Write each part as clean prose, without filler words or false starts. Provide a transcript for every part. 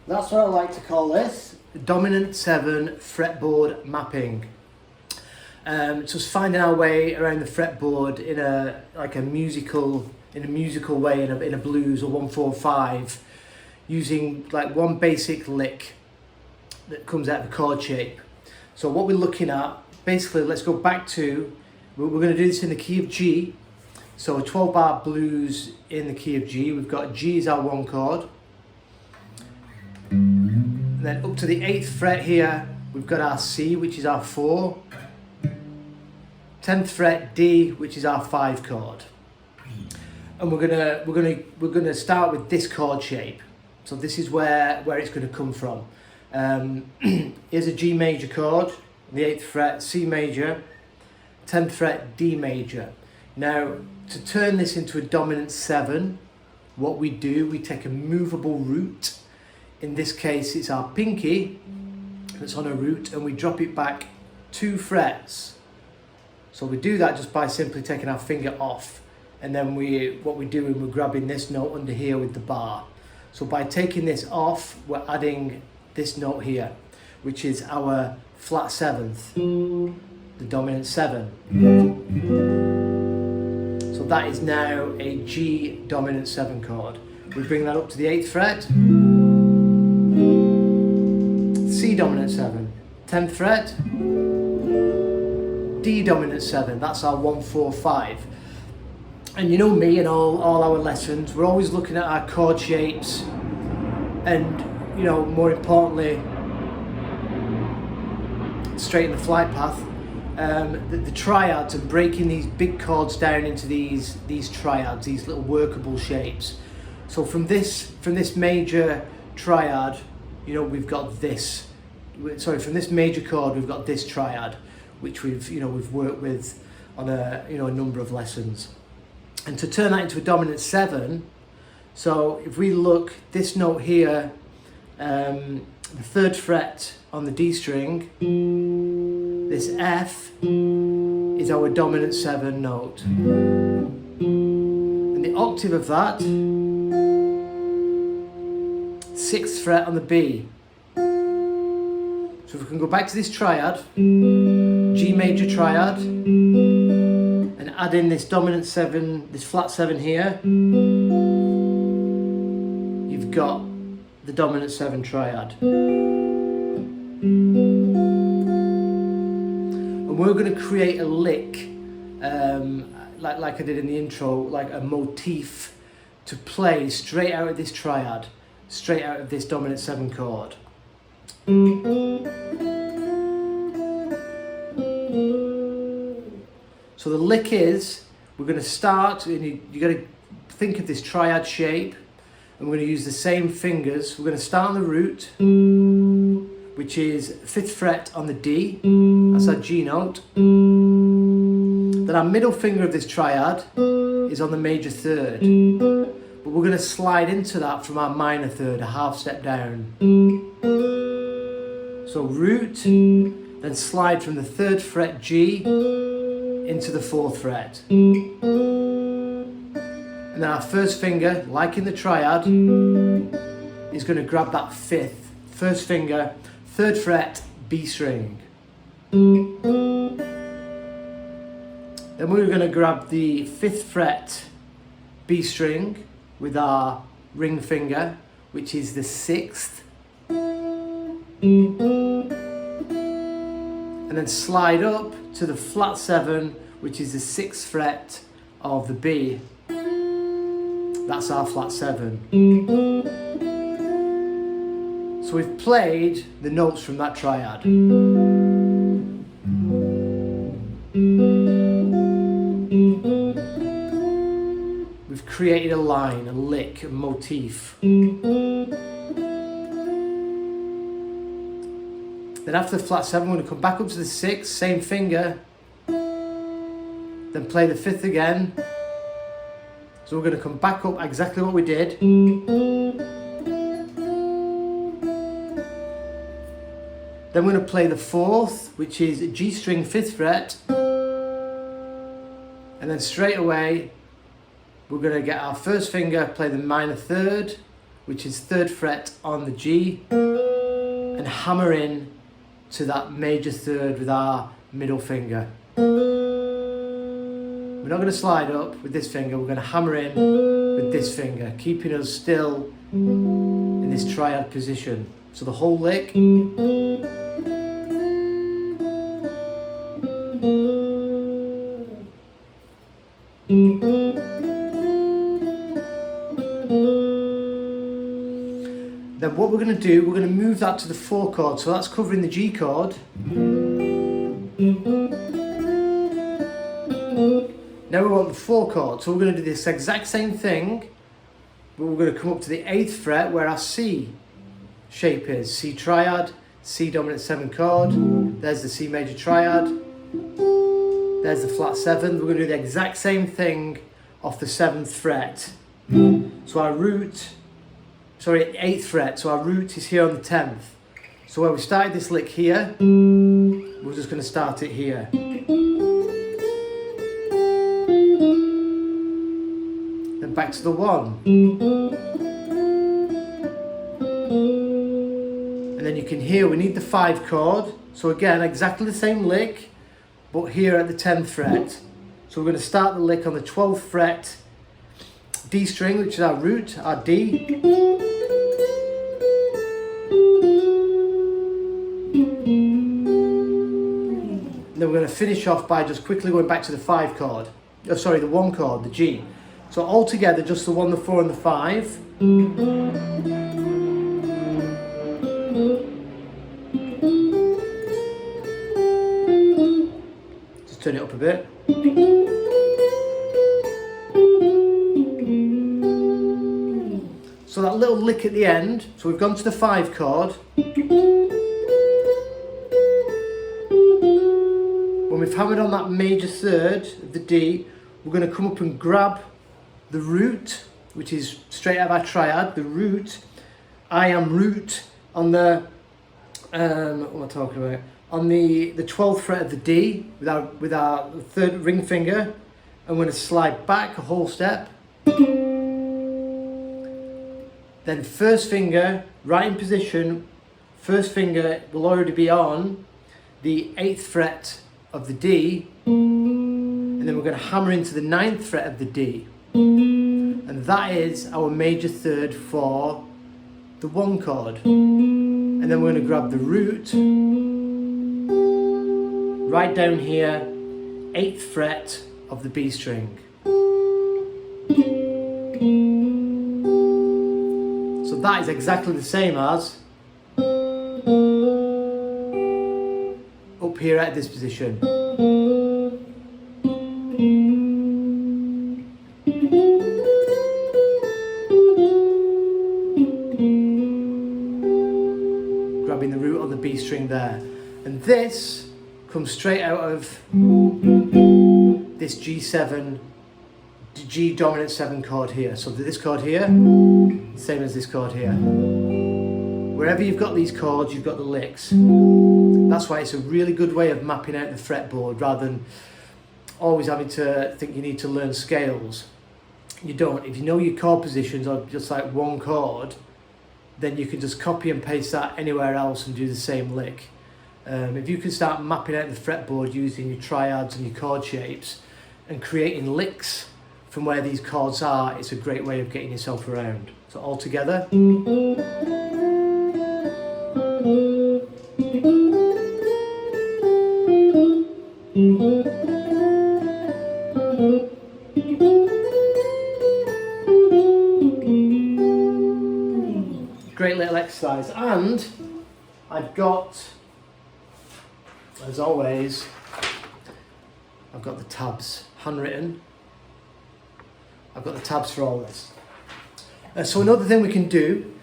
That's what I like to call this, dominant 7 fretboard mapping. Just finding our way around the fretboard in a musical way, in a blues or 1-4-5, using like one basic lick that comes out of the chord shape. So what we're looking at, basically, let's go back to, we're going to do this in the key of G. So a 12-bar blues in the key of G. We've got G as our 1 chord. And then up to the 8th fret here, we've got our C, which is our 4. 10th fret D, which is our 5 chord. And we're gonna start with this chord shape. So this is where it's gonna come from. Here's a G major chord, the 8th fret, C major, 10th fret, D major. Now, to turn this into a dominant 7, what we do, we take a movable root. In this case, it's our pinky that's on a root, and we drop it back 2 frets. So we do that just by simply taking our finger off, and then we're grabbing this note under here with the bar. So by taking this off, we're adding this note here, which is our flat 7th, the dominant 7. So that is now a G dominant 7 chord. We bring that up to the 8th fret, C dominant 7, 10th fret, D dominant 7, that's our 1-4-5. And you know me and all our lessons, we're always looking at our chord shapes and, you know, more importantly, straighten the flight path, the triads, and breaking these big chords down into these triads, these little workable shapes. So from this major triad, you know, we've got this. Sorry, from this major chord, we've got this triad, which we've worked with on a number of lessons. And to turn that into a dominant 7, so if we look, this note here, the 3rd fret on the D string, this F is our dominant 7 note. And the octave of that, 6th fret on the B. So if we can go back to this triad, G major triad, and add in this dominant 7, this flat 7 here, you've got the dominant 7 triad. And we're going to create a lick, like I did in the intro, like a motif to play straight out of this triad, straight out of this dominant 7 chord. So the lick is, we're going to start, and you got to think of this triad shape, and we're going to use the same fingers. We're going to start on the root, which is 5th fret on the D, that's our G note. Then our middle finger of this triad is on the major 3rd, but we're going to slide into that from our minor 3rd, a half step down. So root, then slide from the 3rd fret G into the 4th fret. And then our first finger, like in the triad, is going to grab that 5th, first finger, 3rd fret, B string. Then we're going to grab the 5th fret B string with our ring finger, which is the 6th. And then slide up to the flat 7, which is the 6th fret of the B. That's our flat 7. So we've played the notes from that triad. We've created a line, a lick, a motif. Then after the flat 7, we're going to come back up to the 6th, same finger, then play the 5th again, So we're going to come back up exactly what we did. Then we're going to play the 4th, which is G string 5th fret. And then straight away, we're going to get our first finger, play the minor 3rd, which is 3rd fret on the G, and hammer in to that major 3rd with our middle finger. We're not going to slide up with this finger, we're going to hammer in with this finger, keeping us still in this triad position. So the whole lick. Then what we're going to do, we're going to move that to the 4 chord, so that's covering the G chord. Now we want the 4 chord, so we're going to do this exact same thing, but we're going to come up to the 8th fret where our C shape is. C triad, C dominant 7 chord, there's the C major triad, there's the flat 7. We're going to do the exact same thing off the 7th fret. So our root, 8th fret, so our root is here on the 10th. So where we started this lick here, we're just going to start it here. Then back to the 1. And then you can hear we need the 5 chord. So again, exactly the same lick, but here at the 10th fret. So we're going to start the lick on the 12th fret, D string, which is our root, our D. And then we're going to finish off by just quickly going back to the 5 chord. Oh, sorry, the 1 chord, the G. So all together, just the 1, the 4 and the 5. Just turn it up a bit. So that little lick at the end, so we've gone to the 5 chord. When we've hammered on that major 3rd of the D, we're going to come up and grab the root, which is straight out of our triad, the root. I am root on the, what am I talking about? On the 12th fret of the D with our 3rd ring finger. I'm going to slide back a whole step. Then first finger, right in position, first finger will already be on the 8th fret of the D, and then we're going to hammer into the 9th fret of the D, and that is our major 3rd for the 1 chord. And then we're going to grab the root right down here, 8th fret of the B string. So that is exactly the same as up here at this position. Grabbing the root on the B string there. And this comes straight out of this G7, G dominant 7 chord here. So this chord here, same as this chord here. Wherever you've got these chords, you've got the licks. That's why it's a really good way of mapping out the fretboard rather than always having to think you need to learn scales. You don't. If you know your chord positions or just like 1 chord, then you can just copy and paste that anywhere else and do the same lick. If you can start mapping out the fretboard using your triads and your chord shapes and creating licks from where these chords are, it's a great way of getting yourself around. So all together. Great little exercise, and I've got, as always, I've got the tabs handwritten. I've got the tabs for all this. So another thing we can do,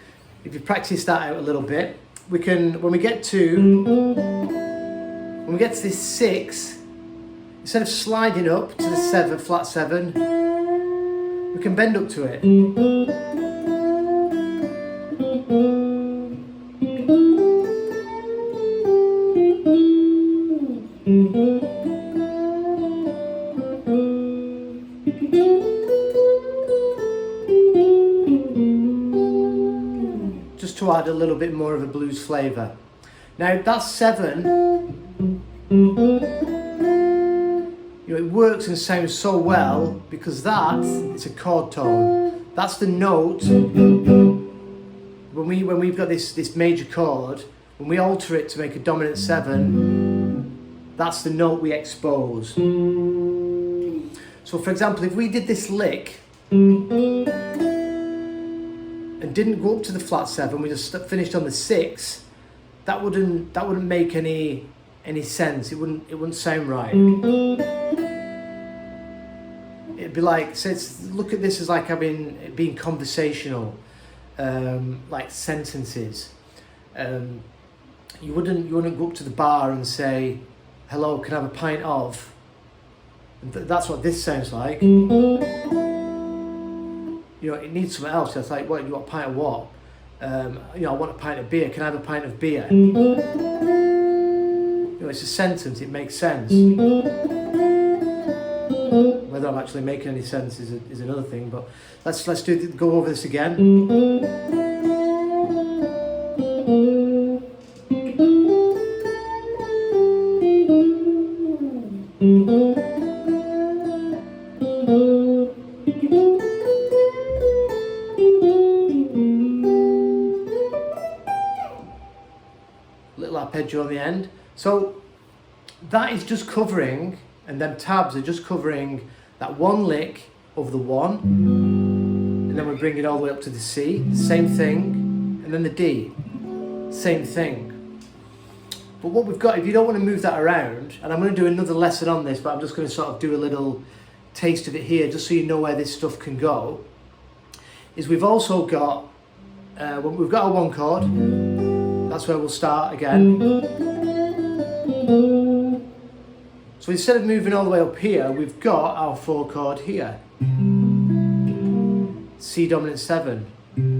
if you practice that out a little bit, we can, when we get to this 6, instead of sliding up to the 7, flat 7, We can bend up to it. Just to add a little bit more of a blues flavour. Now that's 7. You know, it works and sounds so well because that is a chord tone. That's the note. When we've got this major chord, when we alter it to make a dominant 7, that's the note we expose. So for example, if we did this lick and didn't go up to the flat 7, we just finished on the 6, that wouldn't make any sense. It wouldn't sound right. It'd be like, look at this as like being conversational, like sentences. You wouldn't go up to the bar and say, "Hello, can I have a pint of?" And that's what this sounds like. You know, it needs something else. It's like, what, you want a pint of what? You know, I want a pint of beer. Can I have a pint of beer? You know, it's a sentence. It makes sense. Whether I'm actually making any sense is another thing. But let's go over this again. Little arpeggio on the end. So that is just covering, and them tabs are just covering that one lick of the 1, and then we bring it all the way up to the C, same thing, and then the D, same thing. But what we've got, if you don't want to move that around, and I'm going to do another lesson on this, but I'm just going to sort of do a little taste of it here, just so you know where this stuff can go, is we've also got, we've got our 1 chord, that's where we'll start again. So instead of moving all the way up here, we've got our 4 chord here. C dominant 7. And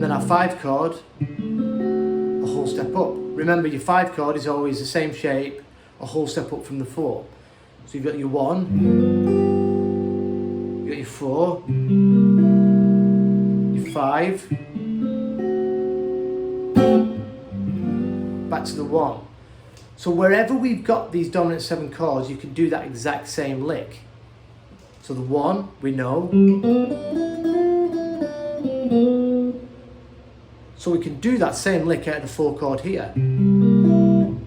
then our 5 chord, a whole step up. Remember, your 5 chord is always the same shape, a whole step up from the 4. So you've got your 1, you've got your 4, your 5, back to the 1. So wherever we've got these dominant 7 chords, you can do that exact same lick. So the 1, we know. So we can do that same lick out of the 4 chord here. And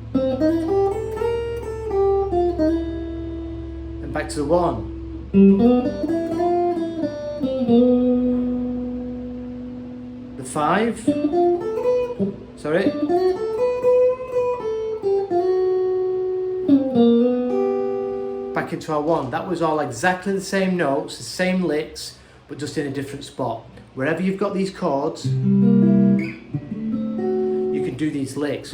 back to the 1. The 5. Sorry. Back into our 1. That was all exactly the same notes, the same licks, but just in a different spot. Wherever you've got these chords, you can do these licks.